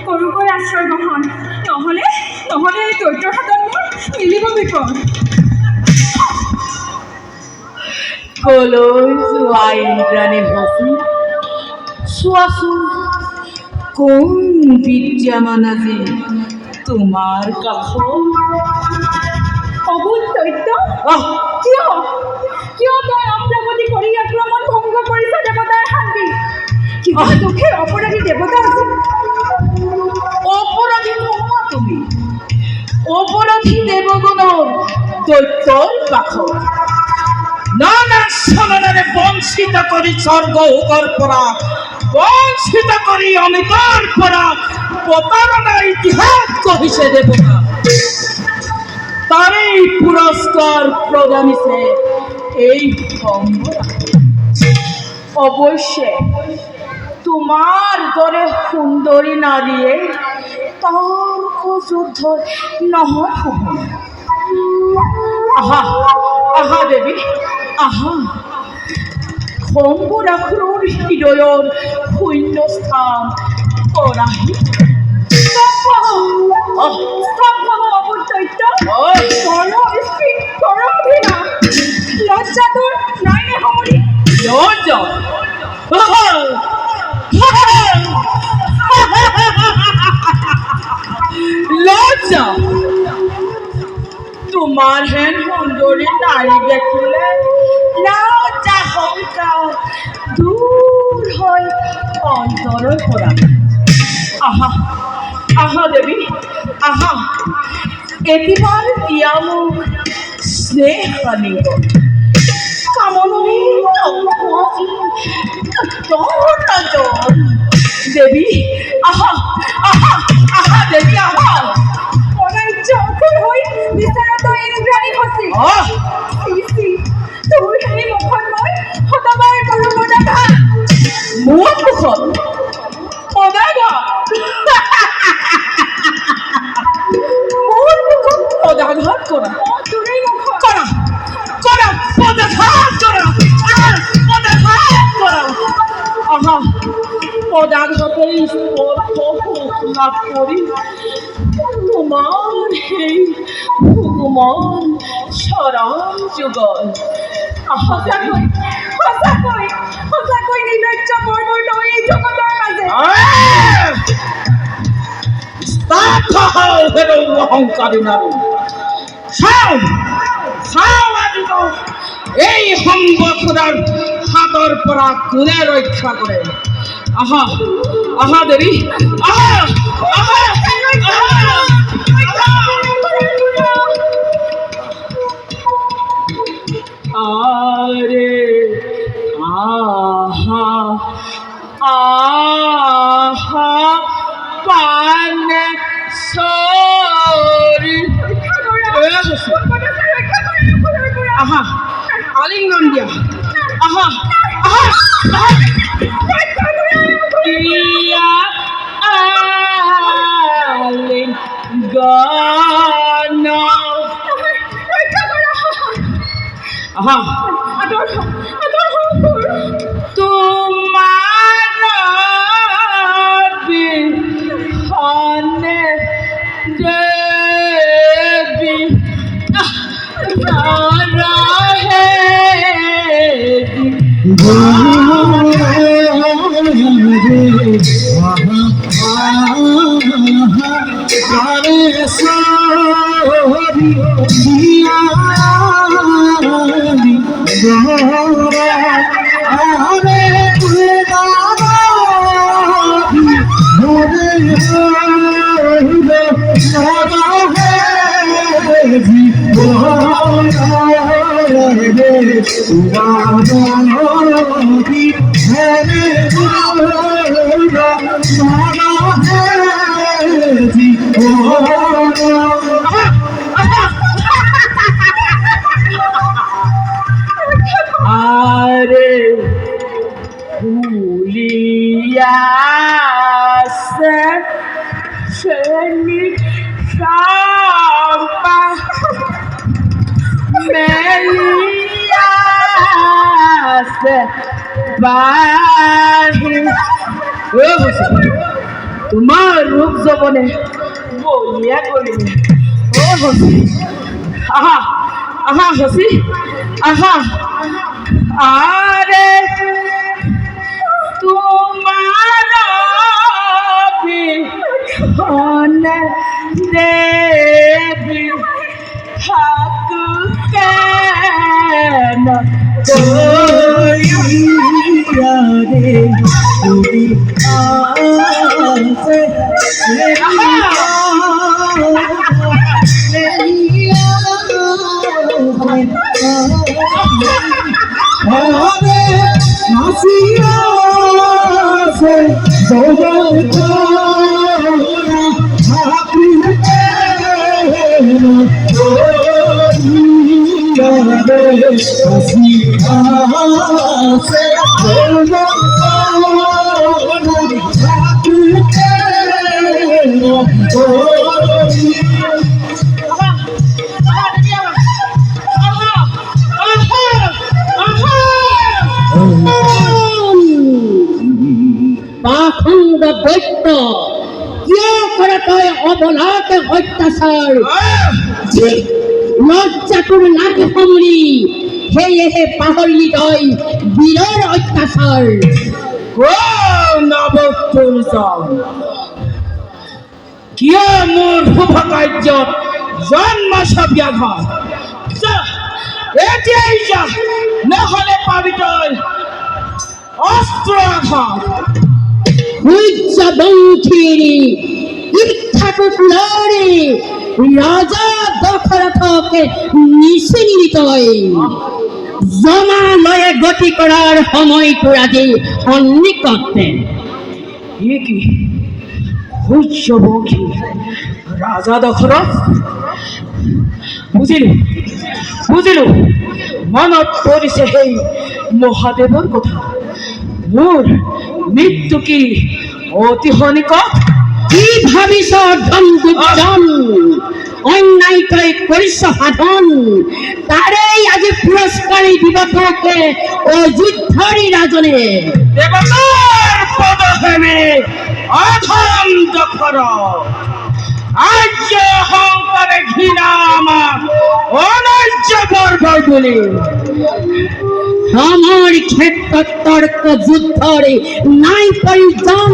কৰোঁগৈ আশ্ৰয় গ্ৰহণ, নহ'লে এই দৈত্যৰ হাতত মোৰ মিলিব বিপদ। কলৈ যোৱা ইন্দ্ৰাণী ভাচি, চোৱাচোন কোন বিদ্যামান আজি তোমাৰ কাষত। অবুধ দৈত্য, কিয় তই অপ্ৰগতি কৰি আক্ৰমণ ভংগ কৰিছ দেৱতাৰ শান্তি? কিবা দুখেৰ অপৰাধী দেৱতা আছিল। অপরাধী নোহোৱা তুমি, অপরাধী দেবগণৰ দৈত্যৰ কাষত নানা চলনেৰে বঞ্চিত কৰি স্বৰ্গলোকৰ পৰা, বঞ্চিত কৰি অমিতৰ পৰা প্ৰতাৰণা ইতিহাস গঢ়িছে দেৱতা। তাৰেই পুৰস্কাৰ প্ৰদানিছে এই সংগ্ৰাম। অৱশ্যে তোমাৰ দৰে সুন্দৰী নাৰীয়ে তৰ্ক যুদ্ধ নহয় শুভ। আহা আহা দেৱী, আহা। শম্ভুৰাসুৰৰ হৃদয়ৰ শূন্য স্থান কৰাহি। লজ্জাটোৰ নাই নে সমৰি? লজ্জা লজ্জা তোমাৰ হেন সুন্দৰী নাৰী দেখিলে লজ্জা সংকাৰ দূৰ হয় অন্তৰৰ পৰা। আহা আহা দেৱী, আহা। এটিবাৰ দিয়া মোক স্নেহ আনিব কামনী দেৱী। আহা আহা আহা দেৱী, আহা। অনাৰ্যকৰ হৈ বিচৰাত ইন্দ্ৰাণী খচি তোৰ সেই মুখত মই শতবাৰ কৰোঁ পদাঘাত। মোৰ মুখত পদাঘাত? মোৰ মুখত পদাঘাত কৰা? তোৰেই মুখত কৰা কৰা পদাঘাত কৰা, পদাঘাত কৰা। আহা পদাঘাতেই স্পৰ্শ লাভ কৰি তোমাৰ সেই সুকুমাৰ চৰণ যুগল। আহা দেৱী, সঁচাকৈ নিৰ্লজ্জ বৰ্বৰ তই এই জগতৰ মাজে। অহংকাৰী নাৰী, চাও চাও আজি এই সম্বসুৰৰ হাতৰ পৰা কোনে ৰক্ষা কৰে। আহা আহা দেৱী, আহা আহা আহা। আরে আহা আহা পানে সরি। আহা আলিঙ্গন দিয়া, আহা আহা দিয়া আলিঙ্গন। আহা তোমার বিহনে দেবী নারাহে আরে ভুলিয়াছে সেনি সাম্পা মেলিয়াছে বাহি তোমার রূপ যবনে বলিয়া করিবে। ও হসি, আহা আহা হসি, আহা আরে তোমার বিহন দেবী থাকু কেন কইরা রে তুমি আসে আরে হাসিয়া সে জগৎ পাখণ্ড দৈত্য কিয় কৰে তই অবলাকে অত্যাচাৰ লজ্জা তোৰ নাকি সমৰি সেয়েহে পাহৰিলি তই বীৰৰ অত্যাচাৰ কিয় মোৰ শুভ কাৰ্যত জন্মাছ ব্যাঘাত এতিয়াই যা, নহলে পাবি তই অস্ত্ৰ আঘাত। সূৰ্য বংশীৰ ইচ্ছাকুকুলৰে ৰজা দশৰথকে নিচিনিলি তই জমালয়ে গতি কৰাৰ সময়টো আজি সন্নিকটে। ই কি সূৰ্যবংশী ৰাজা দশৰথ? বুজিলো বুজিলো, মনত পৰিছে সেই মহাদেৱৰ কথা। মোৰ মৃত্যু কি অতি সন্নিকট? কি ভাবিছ অৰ্ধন দুৰ্জন? অন্যায় তই কৰিছ সাধন, তাৰেই আজি পুৰস্কাৰী দিব তোকে অযোধ্যাৰী ৰাজনে। দেৱতাৰ পদসেনে অধম দশৰথ, আৰ্য সংসাৰে ঘৃণা আমাক অনাৰ্য বৰ্বৰ বুলি। আমাৰ ক্ষেত্ৰত তৰ্ক যুদ্ধৰে নাই প্ৰয়োজন।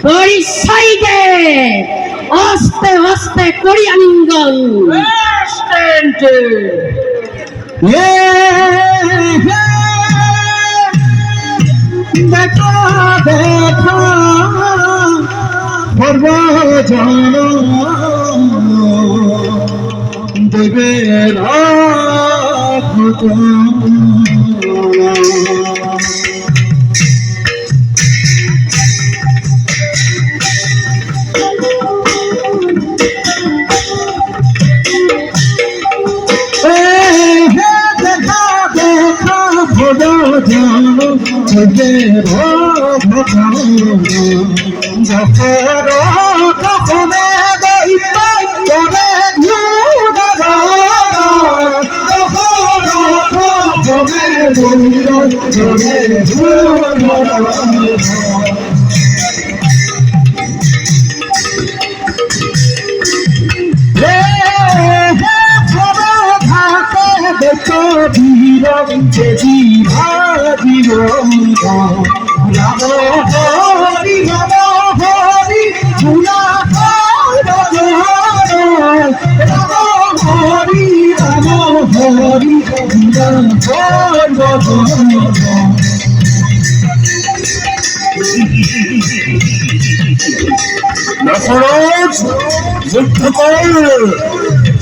পৰিচয় দে, অস্তে অস্তে কৰি আলিংগন। দেখা দেখা সর্বজন দেবের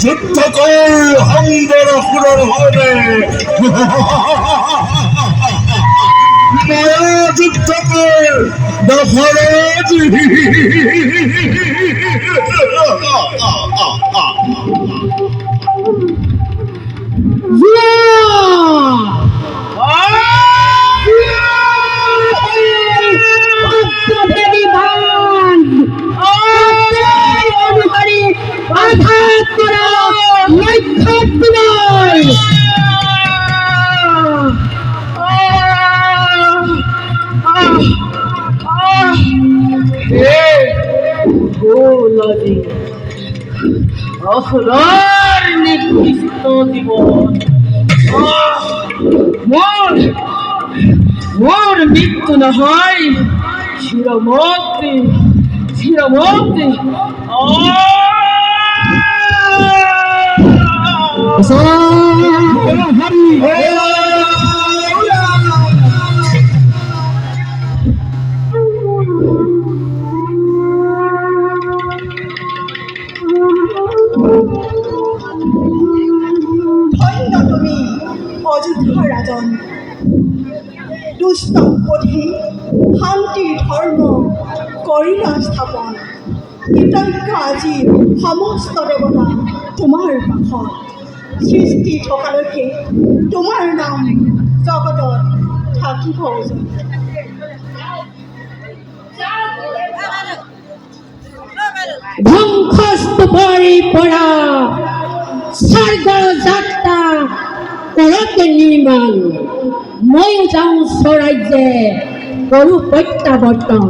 যুদ্ধ কর হামদের অসুরের হবে মায়া যুদ্ধ কর দশরথ। আঘাত করা নৈক্ষত্য নয়। ভুল আজি অসুৰৰ নিকৃষ্ট জীৱন মোৰ মৃত্যু নহয় চিৰমুক্তি চিৰমুক্তি ধন্য তুমি অযোধ্যা ৰাজন দুষ্ট পথে শান্তিৰ ধৰ্ম কৰিলা স্থাপন কৃতজ্ঞ আজি সমস্ত দেৱতা তোমাৰ পাশত সৃষ্টি থকালৈকে তোমাৰ নাম জগতত থাকিব ধ্বংসস্তূপৰ পৰা স্বৰ্গ যাত্ৰা কৰতে নিৰ্মাণ ময়ো যাওঁ স্বৰাজ্যে কৰো প্ৰত্যাৱৰ্তন।